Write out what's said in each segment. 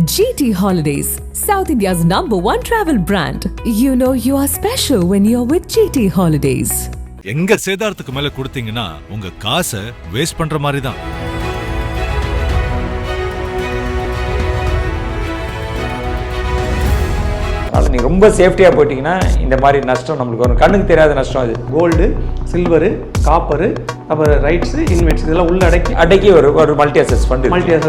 GT Holidays, South India's #1 travel brand. You know you are special when you're with GT Holidays. எங்க சேதாரத்துக்கு மேல கொடுத்தீங்கன்னா உங்க காசை waste பண்ற மாதிரி தான். அதனால் நீங்கள் ரொம்ப சேஃப்டியாக போயிட்டீங்கன்னா இந்த மாதிரி நஷ்டம் நம்மளுக்கு வரும். கண்ணுக்கு தெரியாத நஷ்டம் அது. கோல்டு, சில்வரு, காப்பரு, அப்புறம் ரைட்ஸு, இன்வெஸ்ட் இதெல்லாம் உள்ள அடக்கி ஒரு மல்டி அசெட்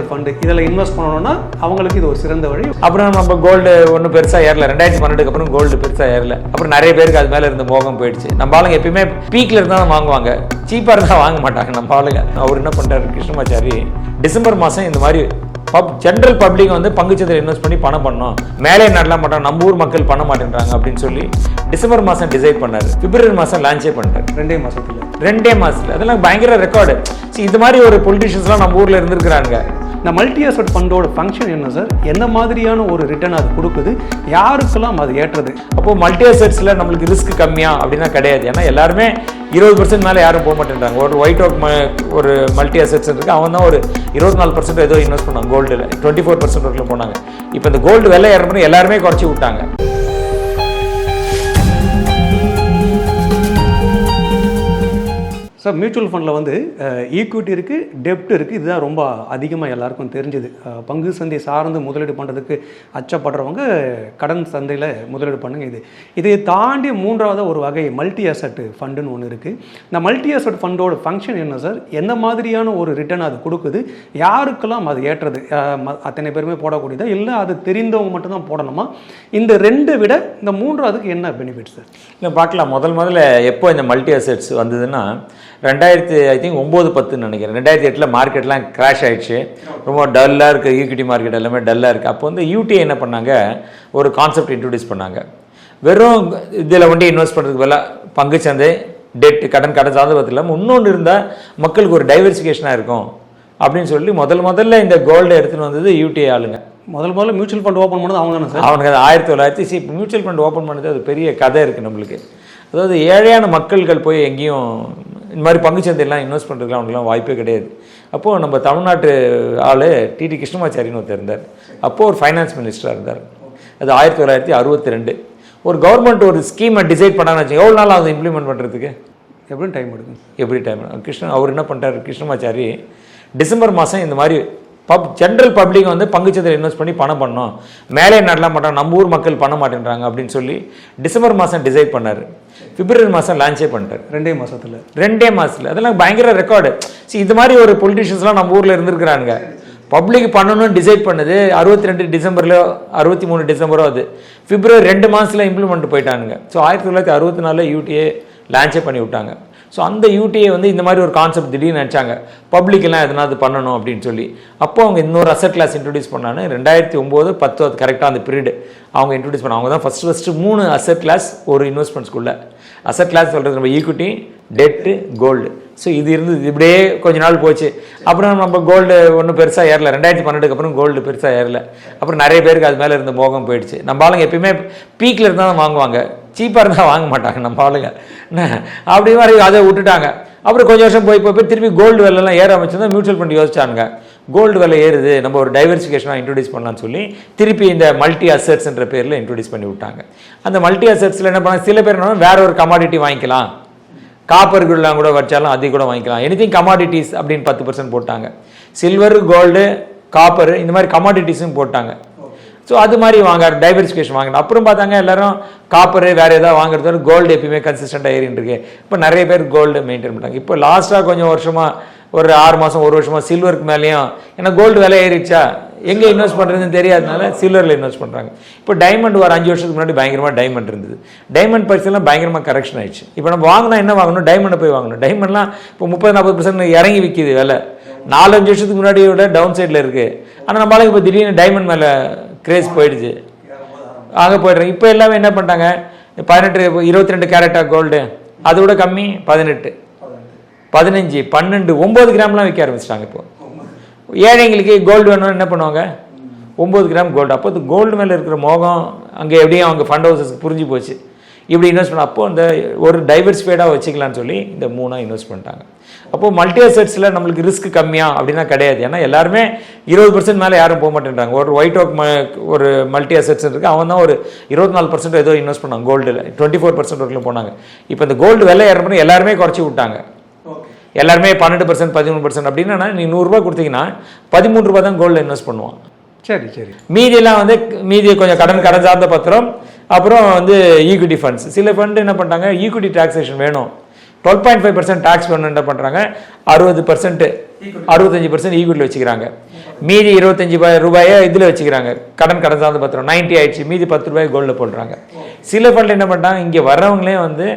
ஃபண்டு இதில் இன்வெஸ்ட் பண்ணணும்னா அவங்களுக்கு இது ஒரு சிறந்த வழி. அப்புறம் நம்ம கோல்டு ஒன்றும் பெருசாக ஏறல. 2012 அப்புறம் கோல்டு பெருசாக ஏறல. அப்புறம் நிறைய பேருக்கு அது மேலே இருந்த மோகம் போயிடுச்சு. நம்ம ஆளுங்க எப்பயுமே பீக்கில் இருந்தால் தான் வாங்குவாங்க, சீப்பாக இருந்தால் வாங்க மாட்டாங்க நம்ம ஆளுங்க. அவர் என்ன பண்ணுறாரு கிருஷ்ணமாச்சாரி, டிசம்பர் மாதம் இந்த மாதிரி ஜென்ரல் பப்ளிக் வந்து பங்குச்சந்தையில் இன்வெஸ்ட் பண்ணி பணம் பண்ணோம், மேலே நடலாம் மாட்டோம், நம்ம ஊர் மக்கள் பண்ண மாட்டேன்றாங்க அப்படின்னு சொல்லி டிசம்பர் மாதம் டிசைட் பண்ணார். பிப்ரவரி மாதம் லான்ச்சே பண்ணிட்டார். 2 மாதத்தில் அதெல்லாம் பயங்கர ரெக்கார்டு. இது மாதிரி ஒரு பொலிட்டிஷியன்ஸ்லாம் நம்ம ஊரில் இருந்திருக்கிறாங்க. இந்த மல்டி அசெட் ஃபண்டோட ஃபங்க்ஷன் என்ன சார்? எந்த மாதிரியான ஒரு ரிட்டர்ன் அது கொடுக்குது, யாருக்கெல்லாம் அது ஏற்றது? அப்போது மல்டி அசெட்ஸில் நம்மளுக்கு ரிஸ்க் கம்மியா அப்படின்னா கிடையாது. ஏன்னா எல்லாருமே 20% மேலே யாரும் போக மாட்டேன்றாங்க. ஒரு ஒயிட் ஓக் ஒரு மல்டி அசெட்ஸ் இருக்குது, அவன் தான் ஒரு 24% ஏதோ இன்வெஸ்ட் பண்ணாங்க. கோல்டில் 24% வரைக்கும் போனாங்க. இப்போ இந்த கோல்டு விலை ஏறணும் எல்லாருமே குறைச்சி விட்டாங்க. சார், மியூச்சுவல் ஃபண்டில் வந்து ஈக்விட்டி இருக்குது, டெப்ட் இருக்குது. இதுதான் ரொம்ப அதிகமாக எல்லாருக்கும் தெரிஞ்சுது. பங்கு சந்தை சார்ந்து முதலீடு பண்ணுறதுக்கு அச்சப்படுறவங்க கடன் சந்தையில் முதலீடு பண்ணுங்க. இதை தாண்டி மூன்றாவது ஒரு வகை மல்டி அசெட் ஃபண்டுன்னு ஒன்று இருக்குது. இந்த மல்டி அசெட் ஃபண்டோட ஃபங்க்ஷன் என்ன சார்? எந்த மாதிரியான ஒரு ரிட்டர்ன் அது கொடுக்குது, யாருக்கெல்லாம் அது ஏற்றது? அத்தனை பேருமே போடக்கூடியதா, இல்லை அது தெரிந்தவங்க மட்டும்தான் போடணுமா? இந்த ரெண்டு விட இந்த மூன்றாவதுக்கு என்ன பெனிஃபிட் சார்? இல்லை பார்க்கலாம். முதல்ல எப்போ இந்த மல்டி அசெட்ஸ் வந்ததுன்னா 2009-10 நினைக்கிறேன். 2008 மார்க்கெட்லாம் கிராஷ் ஆகிடுச்சு. ரொம்ப டல்லாக இருக்குது, ஈக்விட்டி மார்க்கெட் எல்லாமே டல்லாக இருக்குது. அப்போ வந்து யூடிஐ என்ன பண்ணாங்க, ஒரு கான்செப்ட் இன்ட்ரடியூஸ் பண்ணாங்க. வெறும் இதில் வந்து இன்வெஸ்ட் பண்ணுறதுக்கு வேலை பங்குச்சந்தை, டெட், கடன் சார்ந்த பற்றி இல்லாமல் இன்னொன்று இருந்தால் மக்களுக்கு ஒரு டைவர்சிஃபிகேஷனாக இருக்கும் அப்படின்னு சொல்லி முதல்ல இந்த கோல்டை எடுத்துகிட்டு வந்தது யூடிஐ ஆளுங்க. முதல்ல மியூச்சுவல் ஃபண்ட் ஓப்பன் பண்ணது அவங்க தானே சார்? அவனுக்கு அது 1900 இப்போ மியூச்சுவல் ஃபண்ட் ஓப்பன் பண்ணது அது பெரிய கதை இருக்குது நம்மளுக்கு. அதாவது ஏழையான மக்கள்கள் போய் எங்கேயும் இந்த மாதிரி பங்குச்சந்தையெல்லாம் இன்வெஸ்ட் பண்ணுறதுலாம் அவங்களுக்குலாம் வாய்ப்பே கிடையாது. அப்போது நம்ம தமிழ்நாட்டு ஆள் டிடி கிருஷ்ணமாச்சாரின்னு ஒருத்தர் இருந்தார். அப்போது ஒரு ஃபைனான்ஸ் மினிஸ்டராக இருந்தார். அது 1962. ஒரு கவர்மெண்ட் ஒரு ஸ்கீமை டிசைட் பண்ணான்னு வச்சு எவ்வளோ நாள் அதை இம்ப்ளிமெண்ட் பண்ணுறதுக்கு எப்படி டைம் எடுக்கும்? அவர் என்ன பண்ணிட்டார் கிருஷ்ணமாச்சாரி, டிசம்பர் மாதம் இந்த மாதிரி ஜென்ரல் பப்ளிக் வந்து பங்குச்சந்தையில் இன்வெஸ்ட் பண்ணி பணம் பண்ணோம், மேலே நடலாம் மாட்டோம், நம்ம ஊர் மக்கள் பண்ண மாட்டேன்றாங்க அப்படின்னு சொல்லி டிசம்பர் மாதம் டிசைட் பண்ணார். பிப்ரவரி மாதம் லான்ச்சே பண்ணிட்டார். 2 மாதத்தில் அதெல்லாம் பயங்கர ரெக்கார்டு. இது மாதிரி ஒரு பொலிட்டிஷியன்ஸ்லாம் நம்ம ஊரில் இருந்திருக்கிறாங்க. பப்ளிக் பண்ணணும்னு டிசைட் பண்ணது 62 டிசம்பர்லையோ 63 டிசம்பரோ, அது பிப்ரவரி 2 மாதத்தில் இம்ப்ளிமெண்ட் போயிட்டானுங்க. ஸோ 1964 யூடிஏ லான்ச்சே பண்ணி விட்டாங்க. ஸோ அந்த யூடிஐ வந்து இந்த மாதிரி ஒரு கான்செப்ட் திடீர்னு நினச்சாங்க, பப்ளிக்கெல்லாம் எதனாவது பண்ணணும் அப்படின்னு சொல்லி. அப்போ அவங்க இன்னொரு அசெட் கிளாஸ் இன்ட்ரடியூஸ் பண்ணாங்க. 2009-10 அது கரெக்டாக அந்த பீரியடு அவங்க இன்ட்ரடியூஸ் பண்ணாங்க. அவங்க தான் ஃபஸ்ட்டு 3 அசெட் கிளாஸ் ஒரு இன்வெஸ்ட்மெண்ட்ஸ்குள்ளே. அசெட் கிளாஸ் சொல்கிறது நம்ம ஈக்விட்டி, டெட்டு, கோல்டு. ஸோ இது இருந்தது. இப்படியே கொஞ்ச நாள் போச்சு. அப்புறம் நம்ம கோல்டு ஒன்றும் பெருசாக ஏறல. 2012 அப்புறம் கோல்டு பெருசாக ஏறல. அப்புறம் நிறைய பேருக்கு அது மேலே இருந்த மோகம் போயிடுச்சு. நம்ம ஆளுங்க எப்பயுமே பீக்கில் இருந்தால் தான் வாங்குவாங்க, சீப்பாக இருந்தால் வாங்க மாட்டாங்க நம்ம ஆளுங்க. அப்படி மாதிரி அதை விட்டுட்டாங்க. அப்புறம் கொஞ்சம் வருஷம் போய் திருப்பி கோல்டு விலைலாம் ஏற ஆரம்பிச்சிருந்தா மியூச்சுவல் ஃபண்ட் யோசிச்சானுங்க, கோல்டு விலை ஏறுது, நம்ம ஒரு டைவர்சிஃபிகேஷனாக இன்ட்ரடியூஸ் பண்ணலான்னு சொல்லி திருப்பி இந்த மல்டி அசெட்ஸ்ன்ற பேரில் இன்ட்ரடியூஸ் பண்ணி விட்டாங்க. அந்த மல்டி அசெட்ஸில் என்ன பண்ணாங்க, சில பேர் என்ன வேற ஒரு கமாடிட்டி வாங்கிக்கலாம், காப்பர்கள்லாம் கூட வச்சாலும் அதை கூட வாங்கிக்கலாம், எனிதிங் கமாடிட்டிஸ் அப்படின்னு 10% போட்டாங்க. சில்வர், கோல்டு, காப்பர் இந்த மாதிரி கமாடிட்டிஸும் போட்டாங்க. ஸோ அது மாதிரி டைவர்சிஃபிகேஷன் வாங்கினோம். அப்புறம் பார்த்தாங்க எல்லாரும் காப்பரு வேறு ஏதாவது வாங்குறது, கோல்டு எப்பயுமே கன்சிஸ்டண்ட்டாக ஏறிட்டு இருக்கு. இப்போ நிறைய பேர் கோல்டு மெயின்டைன் பண்ணுறாங்க. இப்போ லாஸ்ட்டாக கொஞ்சம் வருஷமாக ஒரு 6 மாதம் 1 வருஷமாக சில்வருக்கு மேலேயும், ஏன்னா கோல்டு விலை ஏறிடுச்சா, எங்கே இன்வெஸ்ட் பண்ணுறதுன்னு தெரியாதனால சில்வரில் இன்வெஸ்ட் பண்ணுறாங்க. இப்போ டைமண்ட் ஒரு 5 வருஷத்துக்கு முன்னாடி பயங்கரமாக டைமண்ட் இருந்தது. டைமண்ட் பரிசெல்லாம் பயங்கரமாக கரெக்ஷன் ஆயிடுச்சு. இப்போ நம்ம வாங்கினா என்ன வாங்கணும், டைமண்டை போய் வாங்கணும். டைமண்ட்லாம் இப்போ 30-40% இறங்கி விற்கிது விலை. 4-5 வருஷத்துக்கு முன்னாடியோட டவுன் சைடில் இருக்குது. ஆனால் நம்மளால இப்போ திடீர்னு டைமண்ட் மேலே கிரேஸ் போயிடுச்சு, அங்கே போய்டுறேன். இப்போ எல்லாமே என்ன பண்ணிட்டாங்க, 18 22 கேரட்டாக கோல்டு, அதை விட கம்மி 18 15 12 9 கிராம்லாம் விற்க ஆரம்பிச்சிட்டாங்க. இப்போ ஏழைங்களுக்கு கோல்டு வேணும்னு என்ன பண்ணுவாங்க, 9 கிராம் கோல்டு. அப்போ கோல்டு மேலே இருக்கிற மோகம் அங்கே எப்படியும் அவங்க ஃபண்ட் ஹவுசஸ்க்கு புரிஞ்சு போச்சு. இப்படி இன்வெஸ்ட் பண்ண அப்போது அந்த ஒரு டைவர்சிஃபைடாக வச்சுக்கலான்னு சொல்லி இந்த 3 இன்வெஸ்ட் பண்ணிட்டாங்க. அப்போது மல்டி அசெட்ஸில் நம்மளுக்கு ரிஸ்க் கம்மியாக அப்படின்னா கிடையாது. ஏன்னா எல்லாருமே 20% மேலே யாரும் போக மாட்டேன்றாங்க. ஒரு ஒயிட் ஓக் ஒரு மல்டி அசெட்ஸ் இருக்குது, அவன் தான் ஒரு 24% ஏதோ இன்வெஸ்ட் பண்ணாங்க. கோல்டில் 24% வரைக்கும் போனாங்க. இப்போ இந்த கோல்டு விலை ஏறப்போ எல்லாருமே குறைச்சி விட்டாங்க. எல்லாருமே 12% 13% அப்படின்னா நீ 100 ரூபா கொடுத்தீங்கன்னா 13 ரூபா தான் கோல்டில் இன்வெஸ்ட் பண்ணுவான். சரி சரி. மீதியெல்லாம் வந்து மீதி கொஞ்சம் கடன் சார்ந்த பத்திரம், அப்புறம் வந்து ஈக்விட்டி ஃபண்ட்ஸ். சில ஃபண்டு என்ன பண்ணுறாங்க, ஈக்விட்டி டாக்ஸேஷன் வேணும், 12.5% டேக்ஸ் வேணும், என்ன பண்ணுறாங்க 60% 65% ஈக்விட்டியில் வச்சுக்கிறாங்க. மீதி 25 ரூபாயை இதில் வச்சுக்கிறாங்க, கடன் சார்ந்த பத்திரம் 90 ஆயிடுச்சு, மீதி 10 ரூபாய் கோல்டில் போடுறாங்க. சில ஃபண்ட் என்ன பண்ணுறாங்க, இங்கே வர்றவங்களே வந்து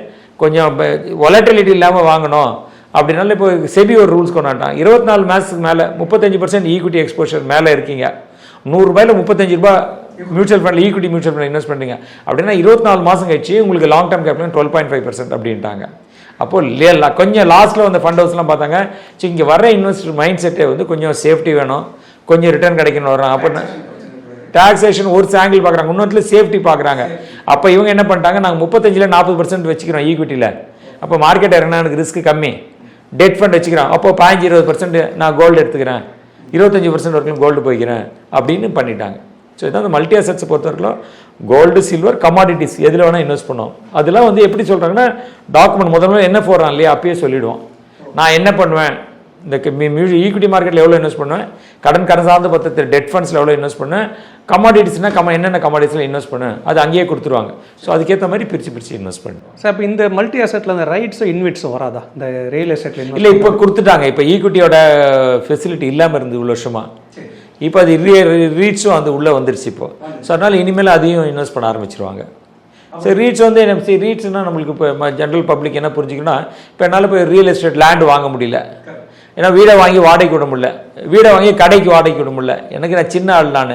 கொஞ்சம் வொலட்டிலிட்டி இல்லாமல் வாங்கணும் அப்படின்னால இப்போ செபி ஒரு ரூல்ஸ் கொண்டாட்டான். 24 மாதத்துக்கு மேலே 35% ஈக்விட்டி எக்ஸ்போஷர் மேலே இருக்கீங்க, 100 ரூபாயில் 35 ரூபாய் மியூச்சுவல் ஃபண்டில் ஈக்விட்டி மியூச்சுவல் ஃபண்டில் இன்வெஸ்ட் பண்ணுறீங்க அப்படின்னா 24 மாதம் கழிச்சு உங்களுக்கு லாங் டர்ம் கேபிட்டல் 12.5% அப்படின்ட்டாங்க. அப்போது கொஞ்சம் லாஸ்ட்டில் வந்து ஃபண்ட் ஹவுஸ்லாம் பார்த்தாங்க, சரி இங்கே வர இன்வெஸ்டர் மைண்ட் செட்டே வந்து கொஞ்சம் சேஃப்டி வேணும், கொஞ்சம் ரிட்டர்ன் கிடைக்கணும் வரோம் அப்படின்னு டாக்ஸேஷன் ஒரு ஆங்கிள் பார்க்குறாங்க, இன்னொருத்துல சேஃப்டி பார்க்குறாங்க. அப்போ இவங்க என்ன பண்ணிட்டாங்க, நாங்கள் 35% 40% வச்சுக்கிறோம் ஈக்விட்டியில், அப்போ மார்க்கெட் இறங்கினா எனக்கு ரிஸ்க் கம்மி, டெட் ஃபண்ட் வச்சுக்கிறோம், அப்போ 15-20% நான் கோல்டு எடுத்துக்கிறேன், 25% வரைக்கும் கோல்டு போய்க்கிறேன் அப்படின்னு பண்ணிட்டாங்க. ஸோ இதான் அந்த மல்டி அசெட்ஸை பொறுத்தவரைக்கும் கோல்டு, சில்வர், கமாடிட்டிஸ் எதில் வேணால் இன்வெஸ்ட் பண்ணுவோம். அதெல்லாம் வந்து எப்படி சொல்கிறாங்கன்னா டாக்குமெண்ட் முதல்ல என்ன போடுறான் இல்லையா அப்பயே சொல்லிவிடுவோம். நான் என்ன பண்ணுவேன், இந்த ஈக்விட்டி மார்க்கெட்டில் எவ்வளோ இன்வெஸ்ட் பண்ணுவேன், கடன் சார்ந்த பத்திரத்தில் டெட் ஃபண்ட்ஸில் எவ்வளோ இன்வெஸ்ட் பண்ணுவேன், கமாடிட்டிஸ்னால் என்னென்ன கமாடிட்டிஸில் இன்வெஸ்ட் பண்ணேன் அது அங்கேயே கொடுத்துருவாங்க. ஸோ அதுக்கேற்ற மாதிரி பிரித்து இன்வெஸ்ட் பண்ணுவேன். சார் இப்போ இந்த மல்டி அசெட்டில் அந்த ரைட்ஸும் இன்வெஸ்ட்ஸும் வராதா இந்த ரியல் எஸ்டேட்டில்? இல்லை, இப்போ கொடுத்துட்டாங்க. இப்போ ஈக்விட்டியோட ஃபெசிலிட்டி இல்லாமல் இருந்து இவ்வளோ வருஷமாக, இப்போ அது ரீட்ஸும் அது உள்ளே வந்துருச்சு இப்போ. ஸோ அதனால் இனிமேல் அதையும் இன்வெஸ்ட் பண்ண ஆரம்பிச்சிருவாங்க. ஸோ ரீட்ஸ் வந்து என்ன, ரீட்ஸ்னால் நம்மளுக்கு இப்போ ஜென்ரல் பப்ளிக் என்ன புரிஞ்சுக்கணும்னா, இப்போ என்னால் இப்போ ரியல் எஸ்டேட் லேண்டு வாங்க முடியல, ஏன்னா வீடை வாங்கி வாடகைக்கு விட முடியல, வீடை வாங்கி கடைக்கு வாடகைக்கு விட முடியல, எனக்கு நான் சின்ன ஆள் நான்.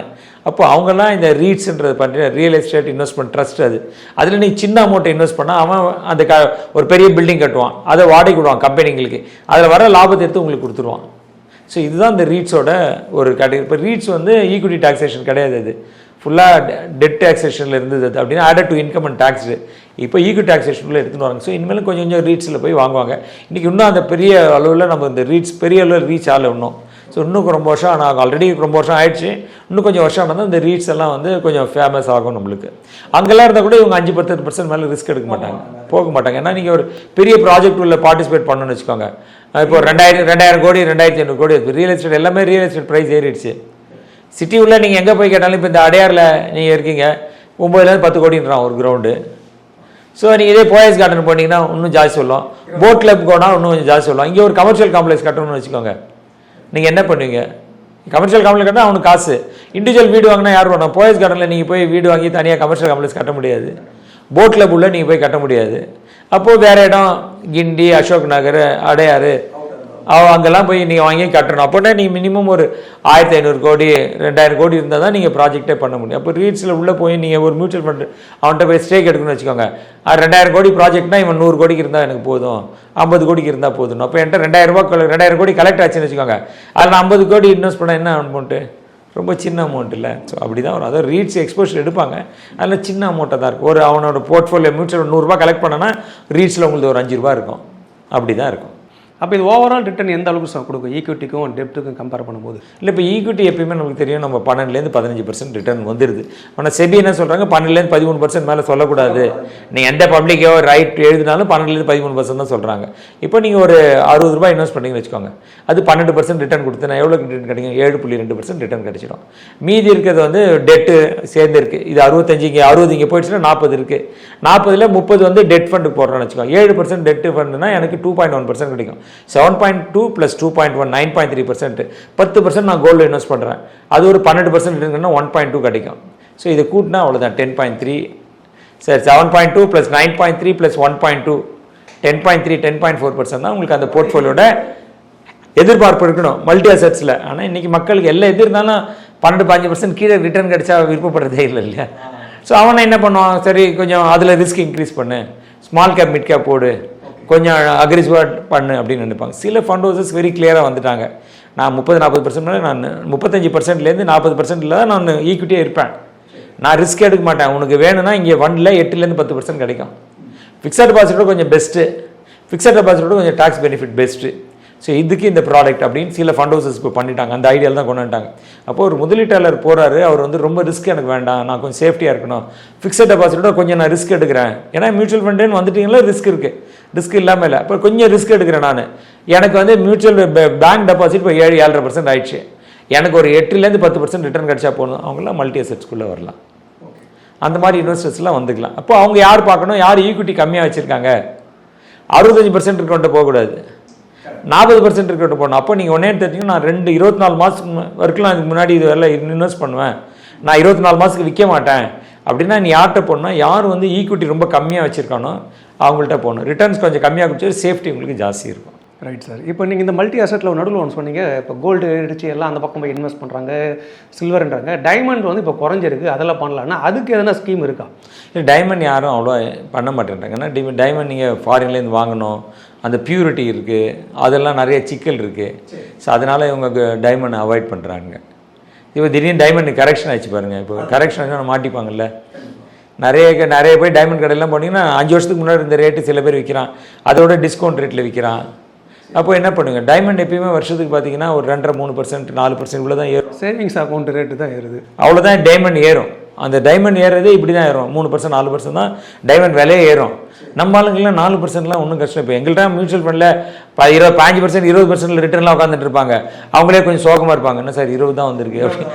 அப்போ அவங்கெல்லாம் இந்த ரீட்ஸ்ன்றது பண்ணுற ரியல் எஸ்டேட் இன்வெஸ்ட்மெண்ட் ட்ரஸ்ட், அதில் நீ சின்ன அமௌண்ட்டை இன்வெஸ்ட் பண்ணால் அவன் அந்த ஒரு பெரிய பில்டிங் கட்டுவான், அதை வாடகைக்கு விடுவான் கம்பெனிங்களுக்கு, அதில் வர லாபத்தை எடுத்து உங்களுக்கு கொடுத்துருவான். ஸோ இதுதான் இந்த ரீட்ஸோட ஒரு கேட்டகரி. இப்போ ரீட்ஸ் வந்து ஈக்விட்டி டாக்ஸேஷன் கிடையாது, அது ஃபுல்லாக டெட் டாக்ஸேஷனில் இருந்தது அப்படின்னா added to income and tax. இப்போ ஈக்விட்டி டாக்ஸேஷனில் எடுத்துன்னு வராங்க. ஸோ இனிமேலும் கொஞ்சம் ரீட்ஸில் போய் வாங்குவாங்க. இன்றைக்கி இன்னும் அந்த பெரிய அளவில் நம்ம இந்த ரீட்ஸ் பெரிய அளவில் ரீச் ஆகலை இன்னும். ஸோ இன்னும் ரொம்ப வருஷம் ஆனால் ஆல்ரெடி ரொம்ப வருஷம் ஆயிடுச்சு, இன்னும் கொஞ்சம் வருஷம் ஆனால் இந்த ரீட்ஸ் எல்லாம் வந்து கொஞ்சம் ஃபேமஸ் ஆகும் நம்மளுக்கு. அங்கெல்லாம் இருந்தால் கூட இவங்க 5-10% மேலே ரிஸ்க் எடுக்க மாட்டாங்க, போக மாட்டாங்க. ஏன்னா நீங்கள் ஒரு பெரிய ப்ராஜெக்ட் உள்ள பார்ட்டிசிபேட் பண்ணணும்னு வச்சுக்கோங்க, இப்போ 2000 கோடி 2500 கோடி ரியல் எஸ்டேட், எல்லாமே ரியல் எஸ்டேட் ப்ரைஸ் ஏறிடுச்சு. சிட்டி உள்ள நீங்கள் எங்கே போய் கேட்டாலும் இப்போ இந்த அடையாரில் நீங்கள் இருக்கீங்க 9-10 கோடின்றான் ஒரு கிரவுண்டு. ஸோ நீங்கள் இதே போயஸ் கார்டன் போனீங்கன்னா இன்னும் ஜாஸ்தி சொல்லும், போட் கிளப் போனால் இன்னும் கொஞ்சம் ஜாஸ்தி சொல்லும். இங்கே ஒரு கமர்ஷியல் காம்ப்ளெக்ஸ் கட்டணும்னு வச்சுக்கோங்க, நீங்கள் என்ன பண்ணுவீங்க, கமர்ஷியல் காம்ப்ளெக்ஸ் கட்டினா அவனுக்கு காசு, இண்டிவிஜுவல் வீடு வாங்கினா யார் வேணும், போயஸ் கார்டனில் நீங்கள் போய் வீடு வாங்கி தனியாக கமர்ஷியல் காம்ப்ளெக்ஸ் கட்ட முடியாது, போட் கிளப் உள்ள நீங்கள் போய் கட்ட முடியாது. அப்போது வேறு இடம் கிண்டி, அசோக் நகர், அடையாறு அங்கெல்லாம் போய் நீங்கள் வாங்கி கட்டணும். அப்போனா நீங்கள் மினிமம் ஒரு 1500 கோடி 2000 கோடி இருந்தால் தான் நீங்கள் ப்ராஜெக்டே பண்ண முடியும். அப்போ ரீட்ஸில் உள்ளே போய் நீங்கள் ஒரு மியூச்சுவல் ஃபண்ட் அவன்கிட்ட போய் ஸ்டேக் எடுக்கணும்னு வச்சுக்கோங்க, 2000 கோடி ப்ராஜெக்ட்னா இவன் 100 கோடிக்கு இருந்தால் எனக்கு போதும், 50 கோடிக்கு இருந்தால் போதும். அப்போ என்கிட்ட 2000 கோடி கலெக்ட் ஆச்சுன்னு வச்சுக்கோங்க, அதில் 50 கோடி இன்வெஸ்ட் பண்ண என்ன அமௌண்ட்டு, ரொம்ப சின்ன அமௌண்ட் இல்லை. ஸோ அப்படி தான் வரும். அதாவது ரீட்ஸ் எக்ஸ்போஷர் எடுப்பாங்க, அதில் சின்ன அமௌண்ட்டாக தான் இருக்கும். ஒரு அவனோட போர்ட்ஃபோலியோ மியூச்சுவல் 100 ரூபா கலெக்ட் பண்ணனா ரீட்ஸில் உங்களுக்கு ஒரு 5 ரூபா இருக்கும், அப்படி தான் இருக்கும். அப்போ இது ஓவரால் ரிட்டர்ன் எந்த அளவுக்கு கொடுக்கும் ஈக்விட்டிக்கும் டெப்ட்டுக்கும் கம்பேர் பண்ணும்போது? இல்லை, இப்போ ஈக்விட்டி எப்பயுமே நமக்கு தெரியும், நம்ம 12-15% ரிட்டர்ன் வந்துடுது. ஆனால் செபி என்ன சொல்கிறாங்க, 12-13% மேலே சொல்லக்கூடாது. நீங்கள் எந்த பப்ளிக்கோ ரைட் எழுதினாலும் 12-13% தான் சொல்கிறாங்க. இப்போ நீங்கள் ஒரு 60 ரூபாய் இன்வெஸ்ட் பண்ணிங்கன்னு வச்சுக்கோங்க, அது 12% ரிட்டர்ன் கொடுத்து நான் எவ்வளோ ரிட்டர்ன் கிடைக்கும், 7.2% ரிட்டர்ன் கிடைச்சிடும். மீதி இருக்கிறது வந்து டெட்டு சேர்ந்துருக்கு, இது 65, இங்கே 60, இங்கே போயிடுச்சுன்னா 40 இருக்குது. 40ல் 30 வந்து டெட் ஃபண்டுக்கு போடுறோன்னு வச்சுக்கோங்க, 7% டெட்டு ஃபண்டுனா எனக்கு 2.1% கிடைக்கும். 7.2 + 2.1 9.3%. 10% நான் கோல்டு இன்வெஸ்ட் பண்ணுறேன், அது ஒரு 12% இருக்குன்னா 1.2 கிடைக்கும். ஸோ இதை கூட்டினா அவ்வளோதான் 10.3. சரி, 7.2 + 9.3 + 1.2 10.3 10.4% தான் உங்களுக்கு அந்த போர்ட்ஃபோலியோட எதிர்பார்ப்பு இருக்கணும் மல்டி அசெட்ஸில். ஆனால் இன்றைக்கி மக்களுக்கு எல்லாம் எது இருந்தாலும் 12-15% கீழே ரிட்டர்ன் கிடைச்சா விருப்பப்படுறதே இல்லை இல்லையா. ஸோ அவனை என்ன பண்ணுவான், சரி கொஞ்சம் அதில் ரிஸ்க் இன்க்ரீஸ் பண்ணு, ஸ்மால் கேப் மிட் கேப் போடு, கொஞ்சம் அக்ரெசிவாக பண்ணு அப்படின்னு நினைப்பாங்க. சில ஃபண்ட் ஹவுசஸ் வெரி கிளியராக வந்துட்டாங்க, நான் 30-40% மேலே நான் 35%லேருந்து 40%ல தான் நான் ஈக்விட்டியே இருப்பேன், நான் ரிஸ்க் எடுக்க மாட்டேன், உனக்கு வேணும்னா இங்கே 8% 10% கிடைக்கும். ஃபிக்ஸட் டெபாசிட்டோட கொஞ்சம் பெஸ்ட்டு, ஃபிக்ஸட் டெபாசிட்டோட கொஞ்சம் டாக்ஸ் பெனிஃபிட் பெஸ்ட்டு. ஸோ இதுக்கு இந்த ப்ராடக்ட் அப்படின்னு சில ஃபண்ட் ஹவுசஸ் இப்போ பண்ணிட்டாங்க, அந்த ஐடியாவில் தான் கொண்டு வந்துட்டாங்க. அப்போது ஒரு முதலீட்டாளர் போகிறாரு, அவர் வந்து ரொம்ப ரிஸ்க் எனக்கு வேண்டாம், நான் கொஞ்சம் சேஃப்டியாக இருக்கணும், ஃபிக்ஸட் டெபாசிட்டோட கொஞ்சம் நான் ரிஸ்க் எடுக்கிறேன். ஏன்னா மியூச்சுவல் ஃபண்டுன்னு வந்துட்டிங்களா ரிஸ்க் இருக்குது, ரிஸ்க் இல்லாமல் இல்லை. அப்போ கொஞ்சம் ரிஸ்க் எடுக்கிறேன் நான். எனக்கு வந்து மியூச்சுவல் பேங்க் டெபாசிட் இப்போ 7-7.5% ஆயிடுச்சு, எனக்கு ஒரு 8% 10% ரிட்டர்ன் கிடைச்சா போதும், அவங்களாம் மல்டி அசெட்ஸ்குள்ளே வரலாம். அந்த மாதிரி இன்வெஸ்டர்ஸ்லாம் வந்துக்கலாம். அப்போ அவங்க யார் பார்க்கணும், யார் ஈக்விட்டி கம்மியாக வச்சுருக்காங்க, 65% இருக்கவன்ட்ட போகக்கூடாது, 40% இருக்கட்டும் போடணும். அப்போ நீங்கள் ஒன்றே தெரிஞ்சுக்கணும், நான் 24 மாதத்துக்கு வரைக்கும் அதுக்கு முன்னாடி இது எல்லாம் இன்வெஸ்ட் பண்ணுவேன், நான் 24 மாதத்துக்கு விற்க மாட்டேன் அப்படின்னா நீ யார்கிட்ட போடணும், யார் வந்து ஈக்விட்டி ரொம்ப கம்மியாக வச்சுருக்கானோ அவங்கள்ட்ட போகணும். ரிட்டர்ன்ஸ் கொஞ்சம் கம்மியாக கொடுத்து சேஃப்டி உங்களுக்கு ஜாஸ்தி இருக்கும். Right sir. இப்போ நீங்கள் இந்த மல்டி அசெட்டில் நடுவில் ஒன்று சொன்னீங்க, இப்போ கோல்டு அடிச்சு எல்லாம் அந்த பக்கம் போய் இன்வெஸ்ட் பண்ணுறாங்க, சில்வர்ன்றாங்க, டைமண்ட் வந்து இப்போ குறைஞ்சிருக்கு, அதெல்லாம் பண்ணலான்னா அதுக்கு எதனா ஸ்கீம் இருக்கா? இல்லை, டைமண்ட் யாரும் அவ்வளோ பண்ண மாட்டேன்றாங்க. ஏன்னா டைமண்ட் நீங்கள் ஃபாரின்லேருந்து வாங்கணும், அந்த பியூரிட்டி இருக்குது, அதெல்லாம் நிறைய சிக்கல் இருக்குது. ஸோ அதனால் இவங்க டைமண்ட் அவாய்ட் பண்ணுறாங்க. இப்போ திடீர்னு டைமண்ட் கரெக்ஷன் ஆச்சு பாருங்கள், இப்போ கரெக்ஷன் மாட்டிப்பாங்கல்ல. நிறைய போய் டைமண்ட் கடையெல்லாம் போனீங்கன்னா 5 வருஷத்துக்கு முன்னாடி இந்த ரேட்டு சில பேர் விற்கிறான், அதோட டிஸ்கவுண்ட் ரேட்டில் விற்கிறான். அப்போ என்ன பண்ணுங்க, டைமண்ட் எப்பயுமே வருஷத்துக்கு பார்த்தீங்கன்னா ஒரு 2.5% 4% இவ்வளோ தான் ஏறும். சேவிங்ஸ் அக்கௌண்ட் ரேட்டு தான் ஏறுது, அவ்வளோதான் டைமண்ட் ஏறும். அந்த டைமண்ட் ஏறுறது இப்படி தான் ஏறும், 3% 4% தான் டைமண்ட் விலையே ஏறும். நம்ம ஆளுங்கெல்லாம் 4%லாம் ஒன்றும் கஷ்டம். இப்போ எங்கள்கிட்ட மியூச்சுவல் ஃபண்டில் 15% 20% ரிட்டர்ன்லாம் உட்காந்துட்டு இருப்பாங்க, அவங்களே கொஞ்சம் சோகமாக இருப்பாங்க, என்ன சார் 20 தான் வந்திருக்கு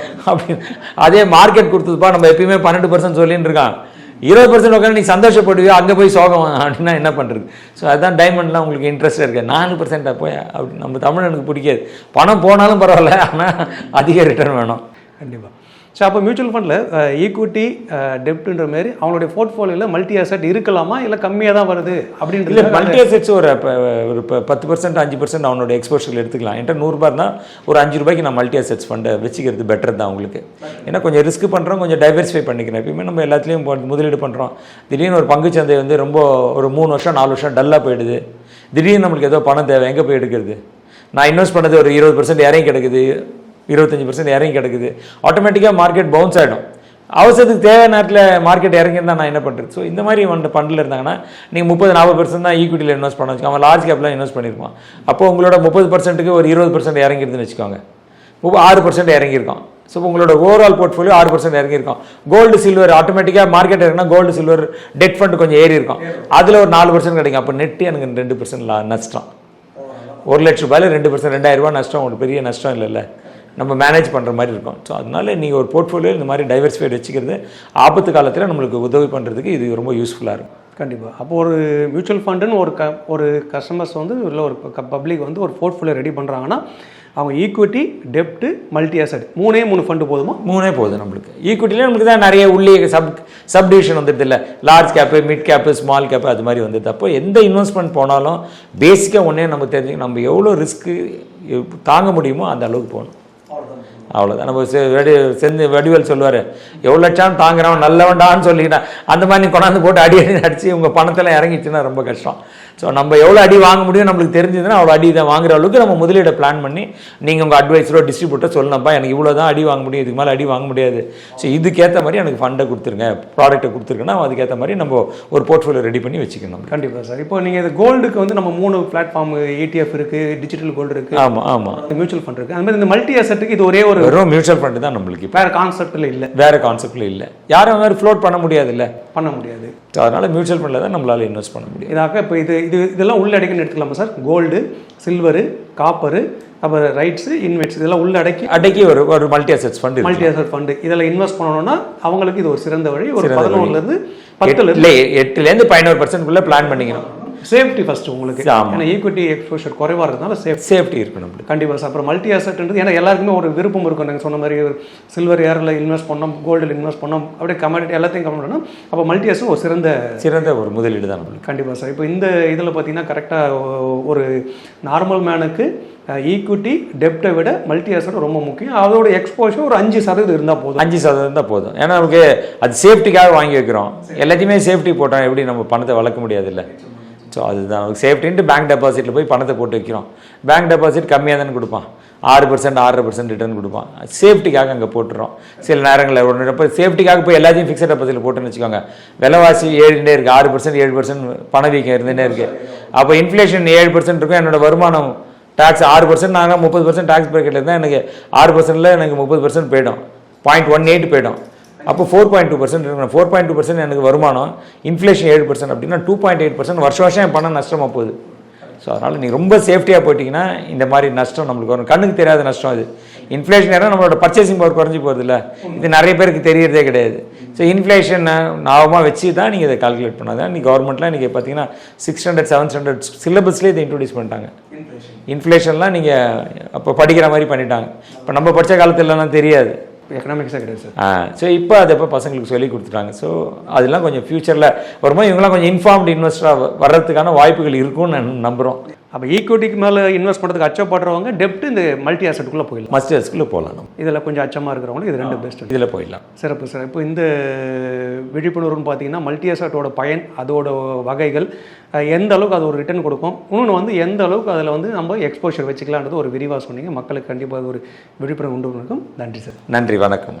அப்படின்னு. அதே மார்க்கெட் கொடுத்ததுப்பா நம்ம எப்பயுமே 12% சொல்லின்னு இருக்கான், 20% உட்காந்து நீ சந்தோஷப்படுவியோ, அங்கே போய் சோகம் அப்படின்னா என்ன பண்ணுறது? ஸோ அதுதான் டைமண்ட்லாம் உங்களுக்கு இன்ட்ரெஸ்ட் இருக்குது. 4% போய் அப்படி நம்ம தமிழனுக்கு பிடிக்காது, பணம் போனாலும் பரவாயில்ல, ஆனால் அதிக ரிட்டர்ன் வேணும். கண்டிப்பாக. ஸோ அப்போ மியூச்சுவல் ஃபண்டில் ஈக்விட்டி டெப்ட்ன்ற மாதிரி அவங்களுடைய போர்ட்ஃபோலியோவில் மல்டி அசெட் இருக்கலாமா, இல்லை கம்மியாக தான் வருது அப்படின்றது? இல்லை, மல்டி அசெட்ஸ் ஒரு 10% 5% அவனோட எக்ஸ்போஷரில் எடுத்துக்கலாம். என்கிட்ட 100 ரூபாய்னா ஒரு 5 ரூபாய்க்கு நான் மல்டி அசெட்ஸ் ஃபண்டை வச்சுக்கிறது பெட்டர் தான் உங்களுக்கு. ஏன்னா கொஞ்சம் ரிஸ்க் பண்ணுறோம், கொஞ்சம் டைவர்சிஃபை பண்ணிக்கிறேன். எப்பயுமே நம்ம எல்லாத்துலேயும் முதலீடு பண்ணுறோம், திடீர்னு ஒரு பங்குச்சந்தை வந்து ரொம்ப ஒரு 3 வருஷம் 4 வருஷம் டல்லாக போயிடுது, திடீர்னு நம்மளுக்கு ஏதோ பணம் தேவை, எங்கே போய் எடுக்கிறது? நான் இன்வெஸ்ட் பண்ணது ஒரு 20% இறங்கி கிடக்குது, 25% இறங்கி கிடக்குது, ஆட்டோமேட்டிக்காக மார்க்கெட் பவுன்ஸ் ஆகிடும். அவசரத்துக்கு தேவையான நேரத்தில் மார்க்கெட் இறங்கியிருந்தால் நான் என்ன பண்ணுறது? ஸோ இந்த மாதிரி ஃபண்டில் இருந்தாங்கன்னா நீங்கள் 30-40% தான் ஈக்விட்டியில் இன்வெஸ்ட் பண்ண வச்சுக்கோங்க, அவன் லார்ஜ் கேப்லாம் இன்வெஸ்ட் பண்ணியிருப்பான். அப்போது உங்களோட 30%க்கு ஒரு 20% இறங்கிருதுன்னு வச்சுக்கோங்க, 6% இறங்கியிருக்கோம். ஸோ உங்களோட ஓவரால் போர்ட்ஃபோலியோ 6% இறங்கியிருக்கும். கோல்டு சில்வர் ஆட்டோமேட்டிக்காக மார்க்கெட் இறங்கினா கோல்டு சில்வர் டெட் ஃபண்ட் கொஞ்சம் ஏறி இருக்கும், அதில் ஒரு 4% கிடைக்கும். அப்போ நெட்டு எனக்கு 2% நஷ்டம். 1 லட்ச ரூபாயில் 2% 2000 ரூபா நஷ்டம், உங்களுக்கு பெரிய நஷ்டம் இல்லைல்ல, நம்ம மேனேஜ் பண்ணுற மாதிரி இருக்கும். ஸோ அதனால நீங்கள் ஒரு போர்ட்ஃபோலியோ இந்த மாதிரி டைவர்சிஃபைட் வச்சுக்கிறது ஆபத்து காலத்தில் நம்மளுக்கு உதவி பண்ணுறதுக்கு இது ரொம்ப யூஸ்ஃபுல்லாக இருக்கும். கண்டிப்பாக. அப்போ ஒரு மியூச்சுவல் ஃபண்டுன்னு ஒரு கஸ்டமர்ஸ் வந்து இல்லை ஒரு பப்ளிக் வந்து ஒரு போர்ட்ஃபோலியோ ரெடி பண்ணுறாங்கன்னா அவங்க ஈக்விட்டி டெப்ட்டு மல்டி அசெட் 3 ஃபண்டு போதுமா? 3 போதும் நம்மளுக்கு. ஈக்விட்டிலே நமக்கு தான் நிறைய உள்ளே சப்டிவிஷன் வந்துடுது இல்லை, large gap, mid gap, small gap, அது மாதிரி வந்துடுது. அப்போ எந்த இன்வெஸ்ட்மெண்ட் போனாலும் பேசிக்காக ஒன்றே நம்ம தெரிஞ்சுக்கணும், நம்ம எவ்வளோ ரிஸ்க்கு தாங்க முடியுமோ அந்த அளவுக்கு போகணும், அவ்வளோதான். நம்ம வடிவேல் சொல்லுவார், எவ்வளோ லட்சம் தாங்குறவன் நல்லவன்டான்னு சொல்லிக்கிட்டேன், அந்த மாதிரி நீ கொண்டாந்து போட்டு அடி அடித்து உங்கள் பணத்தெல்லாம் இறங்கிச்சுன்னா ரொம்ப கஷ்டம். ஸோ நம்ம எவ்வளோ அடி வாங்க முடியும் நம்மளுக்கு தெரிஞ்சதுன்னா அவ்வளோ அடி தான் வாங்குற அளவுக்கு நம்ம முதலீடை பிளான் பண்ணி நீங்கள் உங்கள் அட்வைஸரோ டிஸ்ட்ரிபியூட்டர் சொல்லணும்ப்பா, எனக்கு இவ்வளோ தான் அடி வாங்க முடியும், இதுக்கு மேலே அடி வாங்க முடியாது, ஸோ இதுக்கேற்ற மாதிரி எனக்கு ஃபண்டை கொடுத்துருங்க, ப்ராடக்ட்டை கொடுத்துருக்குன்னா அதுக்கேற்ற மாதிரி நம்ம ஒரு போர்ட்ஃபோலியோ ரெடி பண்ணி வச்சுக்கணும். கண்டிப்பாக சார். இப்போ நீங்கள் இது கோல்டுக்கு வந்து நம்ம 3 பிளாட்ஃபார்ம் ETF இருக்குது, டிஜிட்டல் கோல்டு இருக்குது, ஆமாம், மியூச்சுவல் ஃபண்ட் இருக்குது. அது மாதிரி இந்த மல்டி அசெட்டுக்கு இது ஒரே ஒரு வெறும் மியூச்சுவல் ஃபண்டு தான் நம்மளுக்கு. வேறு கான்செப்டில் இல்லை, வேறு கான்செப்டில் இல்லை, யாரும் மாதிரி ஃப்ளோட் பண்ண முடியாது இல்லை, பண்ண முடியாது. ஸோ அதனால் மியூச்சுவல் ஃபண்டில் தான் நம்மளால் இன்வெஸ்ட் பண்ண முடியும். இதாக இப்போ இதெல்லாம் உள்ளடக்கின்னு எடுத்துக்கலாமா சார்? கோல்டு, சில்வரு, காப்பரு, அப்புறம் ரைட்ஸு, இன்வெஸ்ட் இதெல்லாம் அடக்கி ஒரு multi assets fund. Multi asset fund இதில் இன்வெஸ்ட் பண்ணணும்னா அவங்களுக்கு இது ஒரு சிறந்த வழி. ஒரு 11லேருந்து 8% 11% பிளான் பண்ணிக்கணும். சேஃப்டி ஃபஸ்ட்டு உங்களுக்கு, ஏன்னா ஈக்விட்டி எக்ஸ்போஷர் குறைவாக இருக்கிறதுனால சேஃப்டி இருக்கணும். கண்டிப்பாக சார். அப்புறம் மல்டி அசெட்ன்றது ஏன்னா எல்லாருக்குமே ஒரு விருப்பம் இருக்கும். நீங்கள் சொன்ன மாதிரி ஒரு சில்வர் ஏரில் இன்வெஸ்ட் பண்ணோம், கோல்டில் இன்வெஸ்ட் பண்ணோம், அப்படியே கமாடிட்டி எல்லாத்தையும் கம்மி பண்ணணும். அப்போ மல்டி அசெட் ஒரு சிறந்த ஒரு முதலீடு தான் நம்மளுக்கு. கண்டிப்பாக சார். இப்போ இந்த இதில் பார்த்தீங்கன்னா கரெக்டாக ஒரு நார்மல் மேனுக்கு ஈக்விட்டி டெப்டை விட மல்டி அசெட் ரொம்ப முக்கியம். அதோட எக்ஸ்போஷர் ஒரு 5% இருந்தால் போதும். 5% தான் போதும். ஏன்னா நமக்கு அது சேஃப்டிக்காக வாங்கி வைக்கிறோம், எல்லாத்தையுமே சேஃப்டி போட்டோம், எப்படி நம்ம பணத்தை வளர்க்க முடியாது இல்லை. ஸோ அதுதான் நமக்கு சேஃப்டின்ட்டு பேங்க் டெபாசிட்டில் போய் பணத்தை போட்டு வைக்கிறோம். பேங்க் டெபாசிட் கம்மியாக தானே கொடுப்பான், 6%, 6.5% ரிட்டர்ன் கொடுப்பான். சேஃப்டிக்காக அங்கே போட்டுறோம். சில நேரங்களில் ஒன்று இப்போ சேஃப்டிக்காக போய் எல்லாத்தையும் ஃபிக்ஸட் டெபாசிட்டில் போட்டுன்னு வச்சுக்கோங்க, விலைவாசி ஏறிட்டே இருக்குது, 6%, 7% பணவீக்கம் இருந்துகிட்டே இருக்குது. அப்போ இன்ஃப்ளேஷன் 7% இருக்கும், என்னோட வருமானம் டேக்ஸ் 6%, நாங்கள் 30% டேக்ஸ் ப்ராக்கெட்டில் இருந்தால் எனக்கு 6%ல் எனக்கு 30% போயிடும், 0.18 போயிடும். அப்போ 4.2% இருக்கணும். 4.2% எனக்கு வருமானம், இன்ஃப்ளேஷன் 7% அப்படின்னா 2.8% வருஷம் என் பணம் நஷ்டமாக போகுது. ஸோ அதனால் நீங்கள் ரொம்ப சேஃப்டியாக போயிட்டீங்கன்னா இந்த மாதிரி நஷ்டம் நம்மளுக்கு வரும். கண்ணுக்கு தெரியாத நஷ்டம் அது. இன்ஃப்ளேஷன் ஏன்னா நம்மளோட பர்ச்சேசிங் பவர் குறைஞ்சி போகுது இல்லை, இது நிறைய பேருக்கு தெரியறதே கிடையாது. ஸோ இன்ஃப்ளேஷனை ஞாபகமாக வச்சு தான் நீங்கள் இதை கால்குலேட் பண்ணாது. நீங்கள் கவர்மெண்ட்லாம் நீங்கள் பார்த்தீங்கன்னா 600, 700 சிலபஸ்லேயே இதை இன்ட்ரடியூஸ் பண்ணிட்டாங்க. இன்ஃப்ளேஷன்லாம் நீங்கள் அப்போ படிக்கிற மாதிரி பண்ணிட்டாங்க. இப்போ நம்ம படித்த காலத்துலலாம் தெரியாது, எக்கனாமிக்ஸாக கிடையாது சார். ஸோ இப்போ அதை இப்போ பசங்களுக்கு சொல்லி கொடுத்துட்டாங்க. ஸோ அதெல்லாம் கொஞ்சம் ஃப்யூச்சரில் வரும்போது இவங்கெல்லாம் கொஞ்சம் இன்ஃபார்ம்டு இன்வெஸ்டராக வர்றதுக்கான வாய்ப்புகள் இருக்கும்னு நான் நம்புகிறோம். அப்போ ஈக்விட்டிக்கு மேலே இன்வெஸ்ட் பண்ணுறதுக்கு அச்சப்படுறவங்க டெப்ட் இந்த மல்டி அசெட்டுக்குள்ளே போயிடலாம். மஸ்ட் அசெட்டுக்குள்ளே போகலாம். இதில் கொஞ்சம் அச்சமாக இருக்கிறவங்களுக்கு இது 2 பெஸ்ட். இதில் போயிடலாம். சிறப்பு சார். இப்போ இந்த விழிப்புணர்வுன்னு பார்த்தீங்கன்னா மல்டி அசெட்டோட பயன், அதோட வகைகள், எந்த அளவுக்கு அது ஒரு ரிட்டர்ன் கொடுக்கும், இன்னொன்று வந்து எந்த அளவுக்கு அதில் வந்து நம்ம எக்ஸ்போஷர் வச்சுக்கலான்றது ஒரு விரிவாக சொன்னீங்க. மக்களுக்கு கண்டிப்பாக அது ஒரு விழிப்புணர்வு உண்டு இருக்கும். நன்றி சார். நன்றி, வணக்கம்.